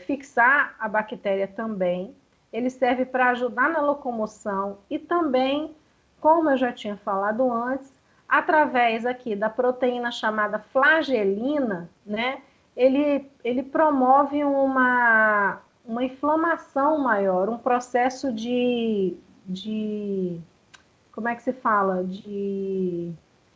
fixar a bactéria também, ele serve para ajudar na locomoção e também, como eu já tinha falado antes, através aqui da proteína chamada flagelina, né, ele promove uma inflamação maior, um processo como é que se fala? De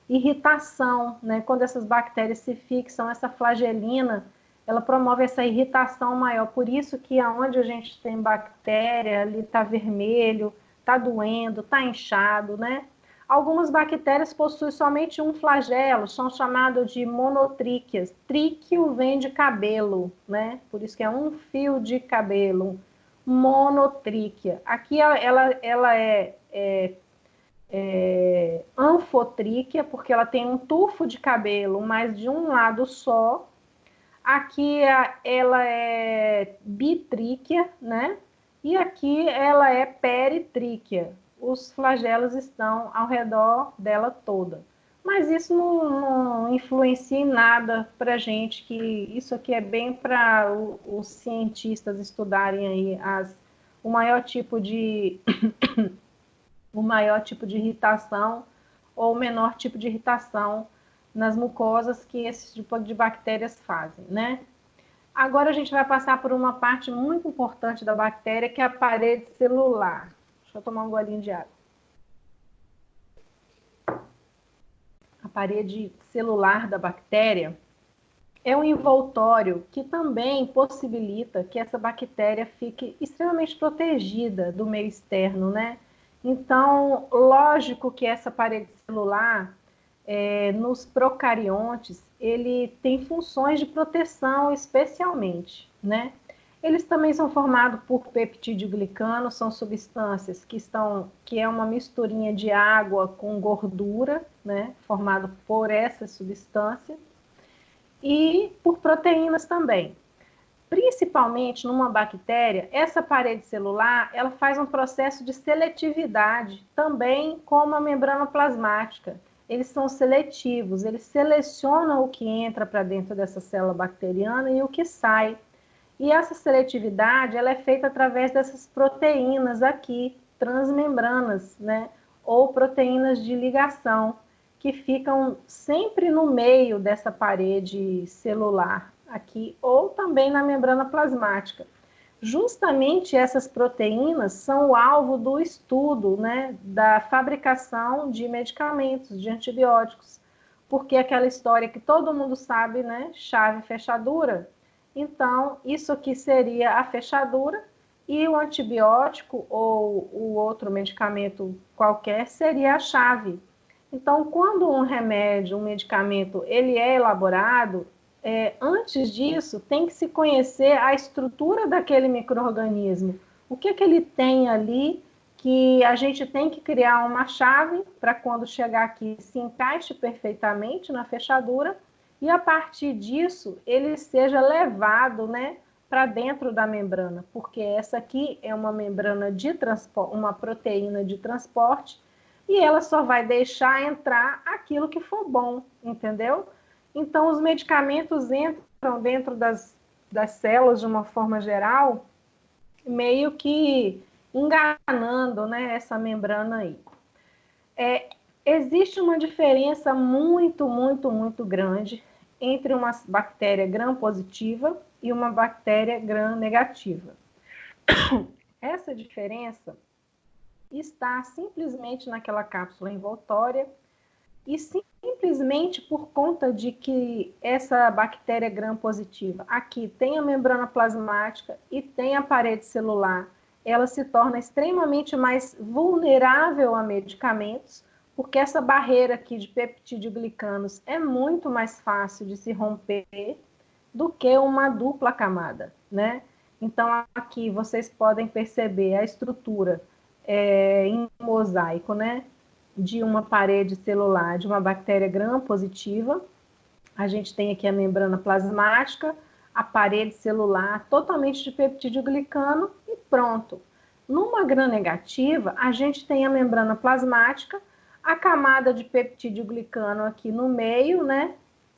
irritação, né? Quando essas bactérias se fixam, essa flagelina, ela promove essa irritação maior. Por isso que aonde a gente tem bactéria, ali está vermelho, está doendo, está inchado, né? Algumas bactérias possuem somente um flagelo, são chamadas de monotríquias. Tríquio vem de cabelo, né? Por isso que é um fio de cabelo. Monotríquia. Aqui ela é anfotríquia, porque ela tem um tufo de cabelo, mas de um lado só. Aqui ela é bitríquia, né? E aqui ela é peritríquia. Os flagelos estão ao redor dela toda. Mas isso não influencia em nada para a gente, que isso aqui é bem para os cientistas estudarem aí o maior tipo de irritação ou o menor tipo de irritação nas mucosas que esse tipo de bactérias fazem, né? Agora a gente vai passar por uma parte muito importante da bactéria, que é a parede celular. Deixa eu tomar um golinho de água. A parede celular da bactéria é um envoltório que também possibilita que essa bactéria fique extremamente protegida do meio externo, né? Então, lógico que essa parede celular, nos procariontes, ele tem funções de proteção especialmente, né? Eles também são formados por peptidoglicano, são substâncias que é uma misturinha de água com gordura, né? Formado por essa substância, e por proteínas também. Principalmente numa bactéria, essa parede celular, ela faz um processo de seletividade, também como a membrana plasmática. Eles são seletivos, eles selecionam o que entra para dentro dessa célula bacteriana e o que sai. E essa seletividade, ela é feita através dessas proteínas aqui, transmembranas, né? Ou proteínas de ligação, que ficam sempre no meio dessa parede celular aqui, ou também na membrana plasmática. Justamente essas proteínas são o alvo do estudo, né, da fabricação de medicamentos, de antibióticos, porque aquela história que todo mundo sabe, né, chave e fechadura. Então, isso aqui seria a fechadura e o antibiótico ou o outro medicamento qualquer seria a chave. Então, quando um remédio, um medicamento, ele é elaborado, antes disso, tem que se conhecer a estrutura daquele micro-organismo. O que ele tem ali que a gente tem que criar uma chave para quando chegar aqui se encaixe perfeitamente na fechadura e a partir disso ele seja levado, né, para dentro da membrana, porque essa aqui é uma membrana de transporte, uma proteína de transporte, e ela só vai deixar entrar aquilo que for bom, entendeu? Então, os medicamentos entram dentro das células de uma forma geral, meio que enganando, né, essa membrana aí. Existe uma diferença muito, muito, muito grande entre uma bactéria gram-positiva e uma bactéria gram-negativa. Essa diferença está simplesmente naquela cápsula envoltória e simplesmente por conta de que essa bactéria gram-positiva aqui tem a membrana plasmática e tem a parede celular, ela se torna extremamente mais vulnerável a medicamentos, porque essa barreira aqui de peptidoglicanos é muito mais fácil de se romper do que uma dupla camada, né? Então, aqui vocês podem perceber a estrutura em mosaico, né? De uma parede celular de uma bactéria gram-positiva. A gente tem aqui a membrana plasmática, a parede celular totalmente de peptidoglicano e pronto. Numa gram-negativa, a gente tem a membrana plasmática, a camada de peptidoglicano aqui no meio, né?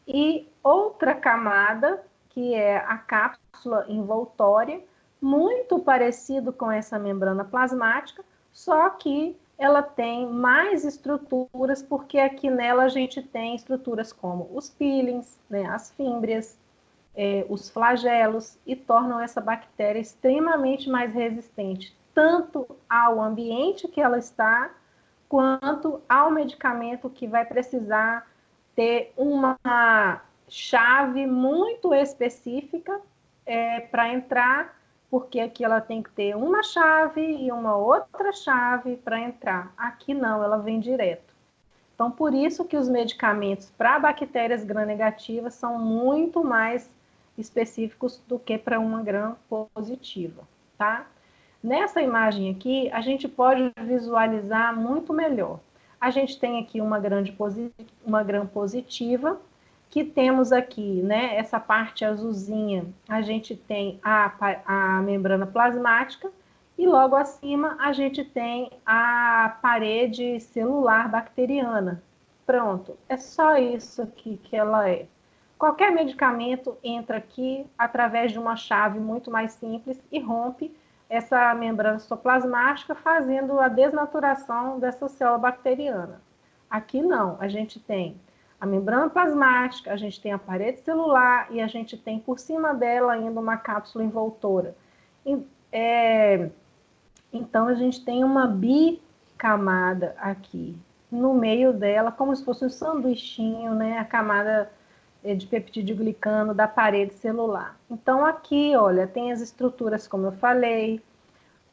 E outra camada, que é a cápsula envoltória, muito parecido com essa membrana plasmática, só que ela tem mais estruturas, porque aqui nela a gente tem estruturas como os pílins, né, as fímbrias, os flagelos, e tornam essa bactéria extremamente mais resistente, tanto ao ambiente que ela está, quanto ao medicamento que vai precisar ter uma chave muito específica para entrar, porque aqui ela tem que ter uma chave e uma outra chave para entrar. Aqui não, ela vem direto. Então, por isso que os medicamentos para bactérias gram-negativas são muito mais específicos do que para uma gram-positiva, tá? Nessa imagem aqui, a gente pode visualizar muito melhor. A gente tem aqui uma gram-positiva, que temos aqui, né, essa parte azulzinha, a gente tem a membrana plasmática e logo acima a gente tem a parede celular bacteriana. Pronto, é só isso aqui que ela é. Qualquer medicamento entra aqui através de uma chave muito mais simples e rompe essa membrana citoplasmática, fazendo a desnaturação dessa célula bacteriana. Aqui não, a gente tem a membrana plasmática, a gente tem a parede celular e a gente tem por cima dela ainda uma cápsula envoltora. Então, a gente tem uma bicamada aqui, no meio dela, como se fosse um sanduichinho, né? A camada de peptidoglicano da parede celular. Então, aqui, olha, tem as estruturas, como eu falei,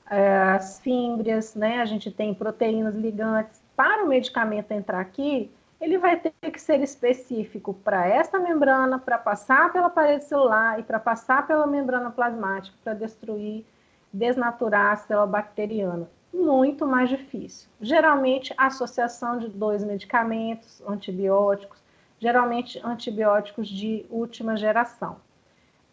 as fímbrias, né? A gente tem proteínas ligantes. Para o medicamento entrar aqui, ele vai ter que ser específico para esta membrana, para passar pela parede celular e para passar pela membrana plasmática, para destruir, desnaturar a célula bacteriana. Muito mais difícil. Geralmente, a associação de 2 medicamentos, antibióticos, geralmente antibióticos de última geração.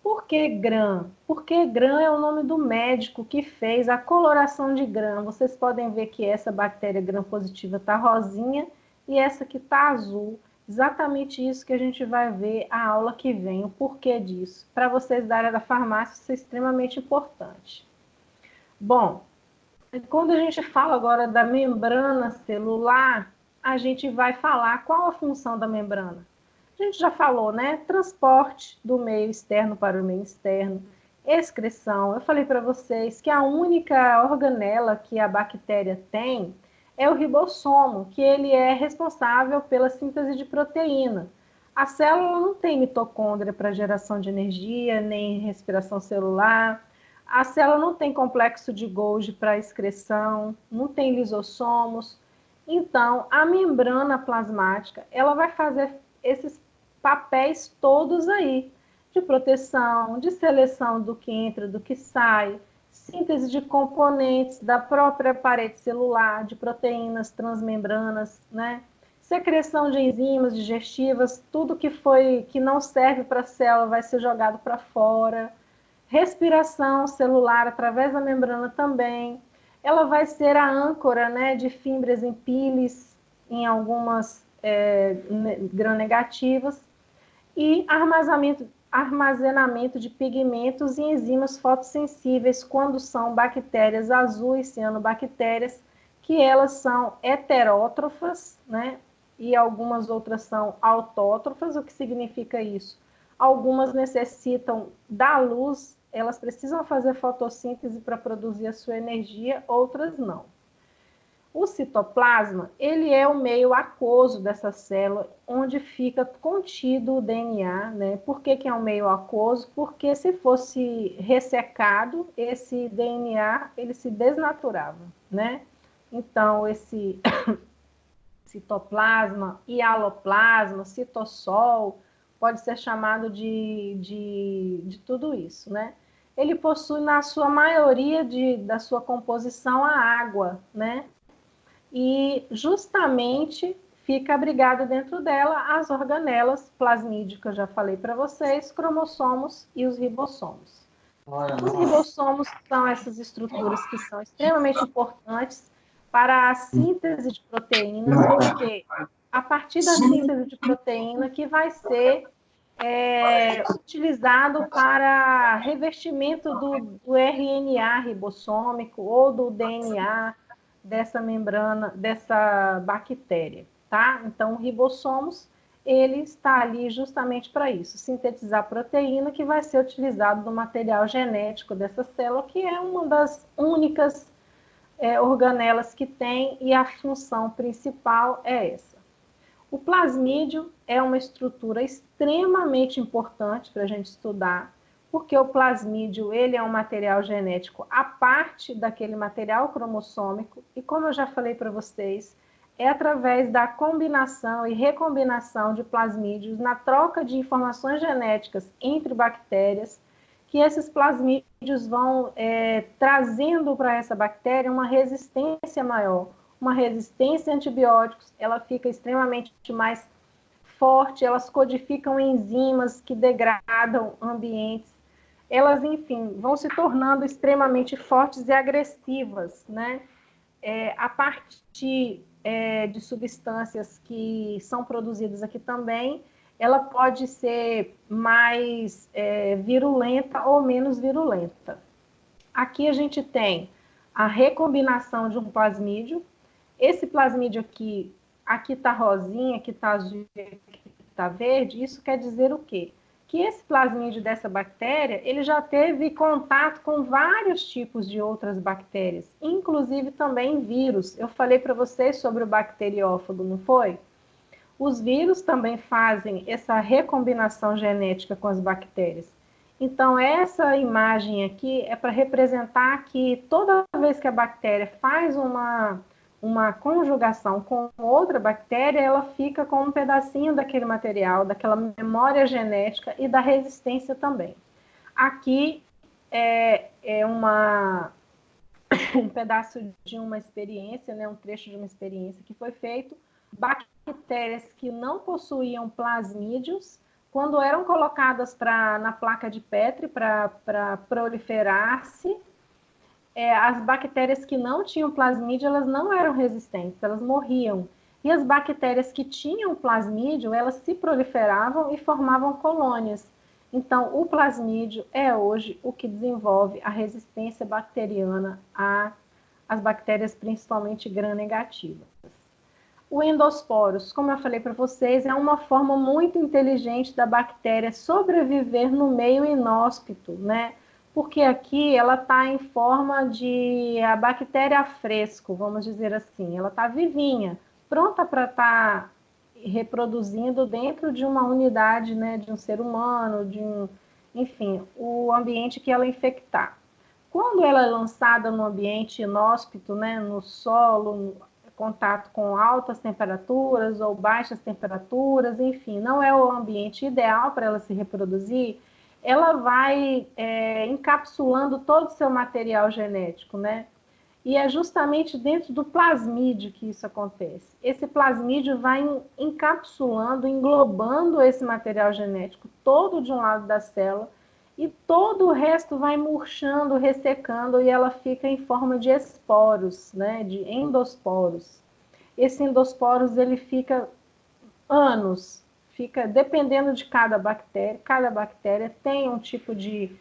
Por que Gram? Porque Gram é o nome do médico que fez a coloração de Gram. Vocês podem ver que essa bactéria Gram positiva está rosinha e essa que está azul. Exatamente isso que a gente vai ver a aula que vem, o porquê disso. Para vocês da área da farmácia, isso é extremamente importante. Bom, quando a gente fala agora da membrana celular, a gente vai falar qual a função da membrana. A gente já falou, né? Transporte do meio externo para o meio interno, excreção. Eu falei para vocês que a única organela que a bactéria tem é o ribossomo, que ele é responsável pela síntese de proteína. A célula não tem mitocôndria para geração de energia, nem respiração celular. A célula não tem complexo de Golgi para excreção, não tem lisossomos. Então, a membrana plasmática, ela vai fazer esses papéis todos aí, de proteção, de seleção do que entra, do que sai, síntese de componentes da própria parede celular, de proteínas transmembranas, né? Secreção de enzimas digestivas, tudo que não serve para a célula vai ser jogado para fora. Respiração celular através da membrana também. Ela vai ser a âncora, né, de fibras em piles, em algumas gram-negativas, e armazenamento de pigmentos e enzimas fotossensíveis quando são bactérias azuis, cianobactérias, que elas são heterótrofas, né? E algumas outras são autótrofas. O que significa isso? Algumas necessitam da luz, elas precisam fazer fotossíntese para produzir a sua energia, outras não. O citoplasma, ele é o meio aquoso dessa célula, onde fica contido o DNA, né? Por que é um meio aquoso? Porque se fosse ressecado, esse DNA, ele se desnaturava, né? Então, esse citoplasma, hialoplasma, citossol, pode ser chamado de tudo isso, né? Ele possui, na sua maioria da sua composição, a água, né? E justamente fica abrigado dentro dela as organelas plasmídicas, já falei para vocês, cromossomos e os ribossomos. Os ribossomos são essas estruturas que são extremamente importantes para a síntese de proteínas, porque a partir da síntese de proteína que vai ser utilizado para revestimento do RNA ribossômico ou do DNA dessa membrana, dessa bactéria, tá? Então, o ribossomos, ele está ali justamente para isso, sintetizar proteína que vai ser utilizado no material genético dessa célula, que é uma das únicas organelas que tem, e a função principal é essa. O plasmídio é uma estrutura extremamente importante para a gente estudar, porque o plasmídio, ele é um material genético à parte daquele material cromossômico, e como eu já falei para vocês, é através da combinação e recombinação de plasmídios na troca de informações genéticas entre bactérias, que esses plasmídios vão trazendo para essa bactéria uma resistência maior, uma resistência a antibióticos, ela fica extremamente mais forte, elas codificam enzimas que degradam ambientes, elas, enfim, vão se tornando extremamente fortes e agressivas, né? A partir de substâncias que são produzidas aqui também, ela pode ser mais virulenta ou menos virulenta. Aqui a gente tem a recombinação de um plasmídio. Esse plasmídio aqui está rosinha, aqui está azul, aqui está verde. Isso quer dizer o quê? Que esse plasmídio dessa bactéria, ele já teve contato com vários tipos de outras bactérias, inclusive também vírus. Eu falei para vocês sobre o bacteriófago, não foi? Os vírus também fazem essa recombinação genética com as bactérias. Então, essa imagem aqui é para representar que toda vez que a bactéria faz uma conjugação com outra bactéria, ela fica com um pedacinho daquele material, daquela memória genética e da resistência também. Aqui é um pedaço de uma experiência, né, um trecho de uma experiência que foi feito. Bactérias que não possuíam plasmídios, quando eram colocadas na placa de Petri para proliferar-se, as bactérias que não tinham plasmídio, elas não eram resistentes, elas morriam. E as bactérias que tinham plasmídio, elas se proliferavam e formavam colônias. Então, o plasmídio é hoje o que desenvolve a resistência bacteriana às bactérias, principalmente gram-negativas. O endosporos, como eu falei para vocês, é uma forma muito inteligente da bactéria sobreviver no meio inóspito, né? Porque aqui ela está em forma de a bactéria a fresco, vamos dizer assim. Ela está vivinha, pronta para estar reproduzindo dentro de uma unidade, né, de um ser humano, enfim, o ambiente que ela infectar. Quando ela é lançada no ambiente inóspito, né, no solo, contato com altas temperaturas ou baixas temperaturas, enfim, não é o ambiente ideal para ela se reproduzir, ela vai encapsulando todo o seu material genético, né? E é justamente dentro do plasmídio que isso acontece. Esse plasmídio vai encapsulando, englobando esse material genético todo de um lado da célula e todo o resto vai murchando, ressecando e ela fica em forma de esporos, né, de endosporos. Esse endosporos ele fica anos, fica dependendo de cada bactéria tem um tipo de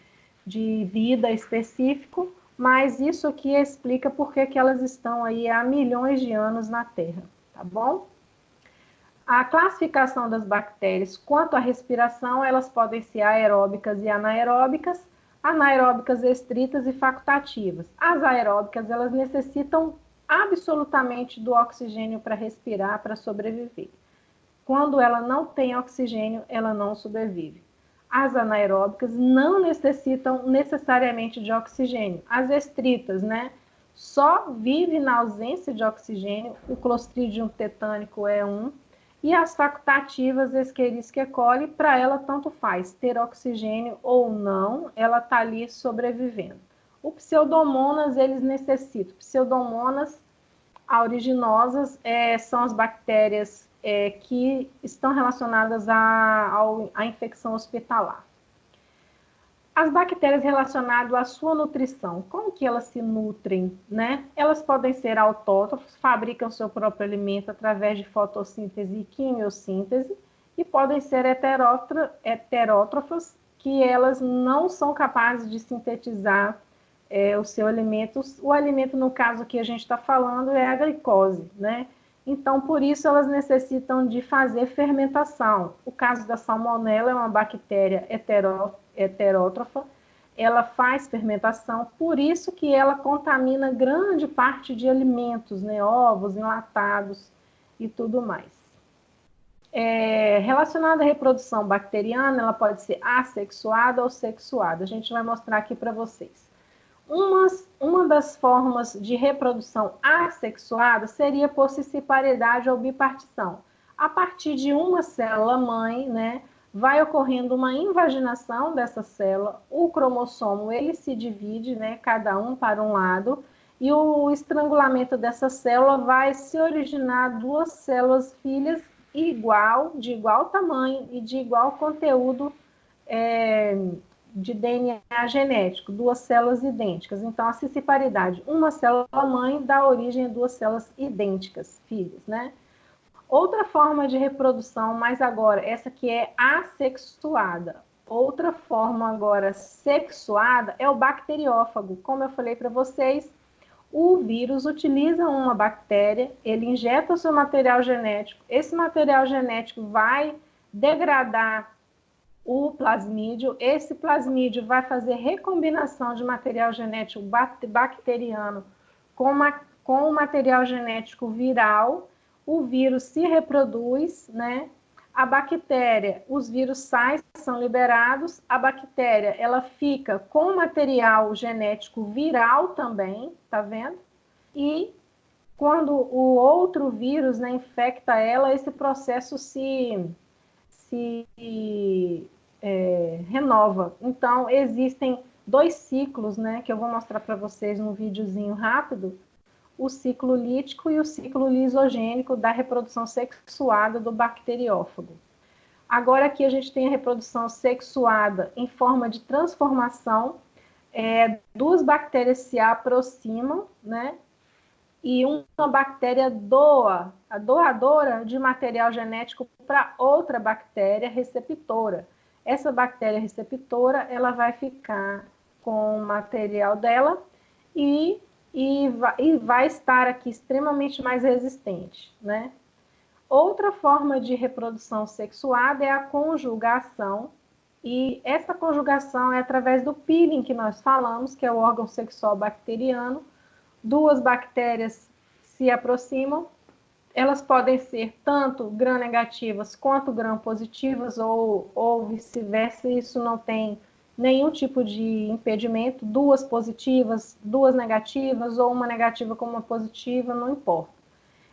vida específico, mas isso aqui explica por que elas estão aí há milhões de anos na Terra, tá bom? A classificação das bactérias quanto à respiração, elas podem ser aeróbicas e anaeróbicas estritas e facultativas. As aeróbicas, elas necessitam absolutamente do oxigênio para respirar, para sobreviver. Quando ela não tem oxigênio, ela não sobrevive. As anaeróbicas não necessitam necessariamente de oxigênio. As estritas, né? Só vive na ausência de oxigênio. O Clostridium tetânico é um. E as facultativas, Escherichia coli, para ela tanto faz ter oxigênio ou não, ela está ali sobrevivendo. O Pseudomonas, eles necessitam. Pseudomonas aeriginosas são as bactérias que estão relacionadas à infecção hospitalar. As bactérias relacionadas à sua nutrição, como que elas se nutrem, né? Elas podem ser autótrofos, fabricam seu próprio alimento através de fotossíntese e quimiossíntese, e podem ser heterótrofas, que elas não são capazes de sintetizar o seu alimento. O alimento, no caso que a gente está falando, é a glicose, né? Então, por isso, elas necessitam de fazer fermentação. O caso da salmonela é uma bactéria heterótrofa, ela faz fermentação, por isso que ela contamina grande parte de alimentos, né? Ovos, enlatados e tudo mais. Relacionada à reprodução bacteriana, ela pode ser assexuada ou sexuada. A gente vai mostrar aqui para vocês. Uma das formas de reprodução assexuada seria por cistiparidade ou bipartição. A partir de uma célula-mãe, né, vai ocorrendo uma invaginação dessa célula, o cromossomo ele se divide, né, cada um para um lado, e o estrangulamento dessa célula vai se originar duas células filhas de igual tamanho e de igual conteúdo de DNA genético, duas células idênticas. Então, a cistiparidade, uma célula mãe dá origem a duas células idênticas, filhas, né? Outra forma de reprodução, mas agora, essa que é assexuada. Outra forma agora sexuada é o bacteriófago. Como eu falei para vocês, o vírus utiliza uma bactéria, ele injeta o seu material genético, esse material genético vai degradar o plasmídio, esse plasmídio vai fazer recombinação de material genético bacteriano com o material genético viral, o vírus se reproduz, né? A bactéria, os vírus saem, são liberados, a bactéria, ela fica com o material genético viral também, tá vendo? E quando o outro vírus, né, infecta ela, esse processo se renova. Então, existem 2 ciclos, né, que eu vou mostrar para vocês num videozinho rápido, o ciclo lítico e o ciclo lisogênico da reprodução sexuada do bacteriófago. Agora aqui a gente tem a reprodução sexuada em forma de transformação, 2 bactérias se aproximam, né, e uma bactéria doa, a doadora de material genético para outra bactéria receptora. Essa bactéria receptora, ela vai ficar com o material dela e vai estar aqui extremamente mais resistente, né? Outra forma de reprodução sexuada é a conjugação, e essa conjugação é através do peeling que nós falamos, que é o órgão sexual bacteriano. 2 bactérias se aproximam, elas podem ser tanto gram-negativas quanto gram-positivas, ou vice-versa, isso não tem nenhum tipo de impedimento, 2 positivas, 2 negativas, ou uma negativa com uma positiva, não importa.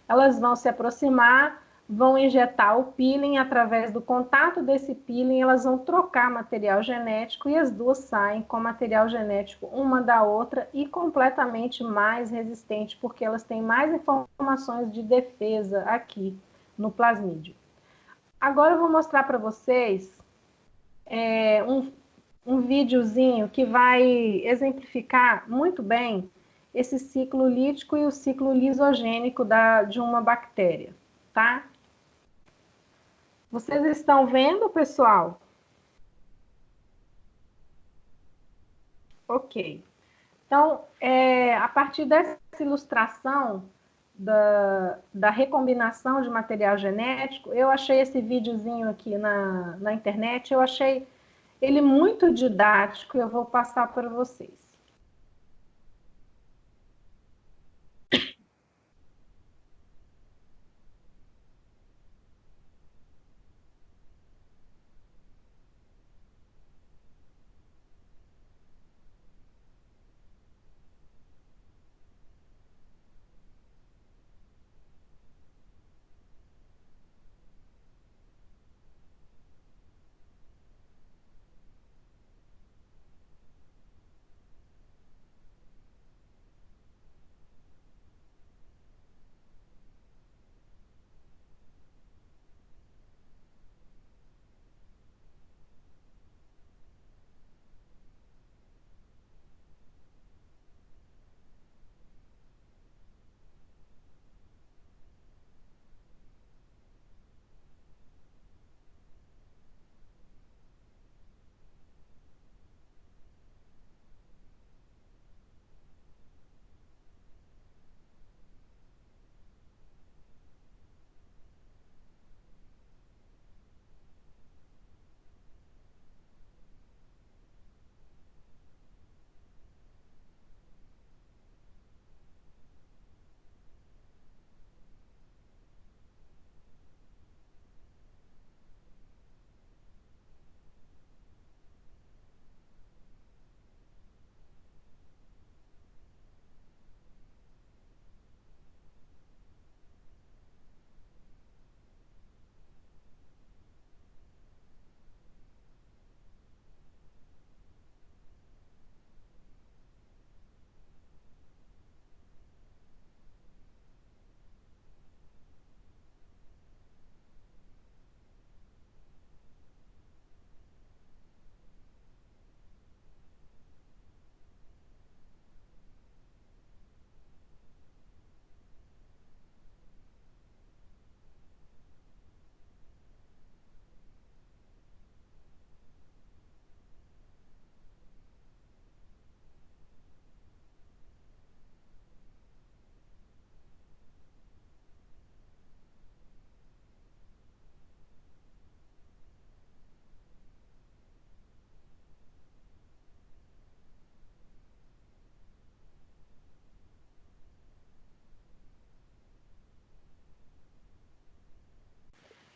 Elas vão se aproximar, vão injetar o peeling, através do contato desse peeling, elas vão trocar material genético e as 2 saem com material genético uma da outra e completamente mais resistente, porque elas têm mais informações de defesa aqui no plasmídio. Agora eu vou mostrar para vocês um videozinho que vai exemplificar muito bem esse ciclo lítico e o ciclo lisogênico de uma bactéria, tá? Vocês estão vendo, pessoal? Ok. Então, a partir dessa ilustração da recombinação de material genético, eu achei esse videozinho aqui na internet, eu achei ele muito didático, eu vou passar para vocês.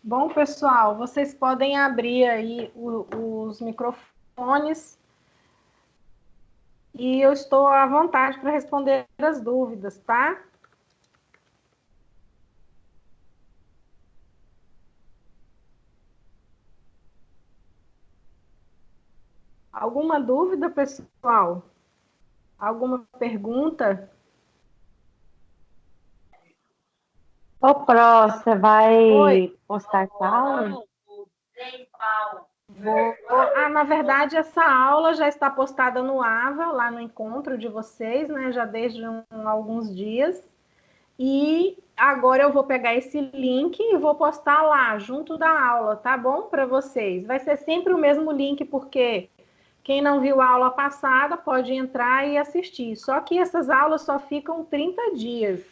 Bom, pessoal, vocês podem abrir aí os microfones e eu estou à vontade para responder as dúvidas, tá? Alguma dúvida, pessoal? Alguma pergunta? Ô, Pró, você vai Oi. postar essa aula? Na verdade, essa aula já está postada no AVA, lá no encontro de vocês, né? Já desde alguns dias. E agora eu vou pegar esse link e vou postar lá, junto da aula, tá bom? Para vocês. Vai ser sempre o mesmo link, porque quem não viu a aula passada pode entrar e assistir. Só que essas aulas só ficam 30 dias.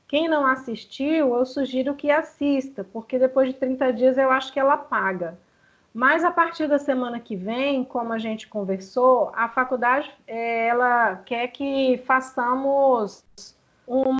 Quem não assistiu, eu sugiro que assista, porque depois de 30 dias eu acho que ela paga. Mas a partir da semana que vem, como a gente conversou, a faculdade ela quer que façamos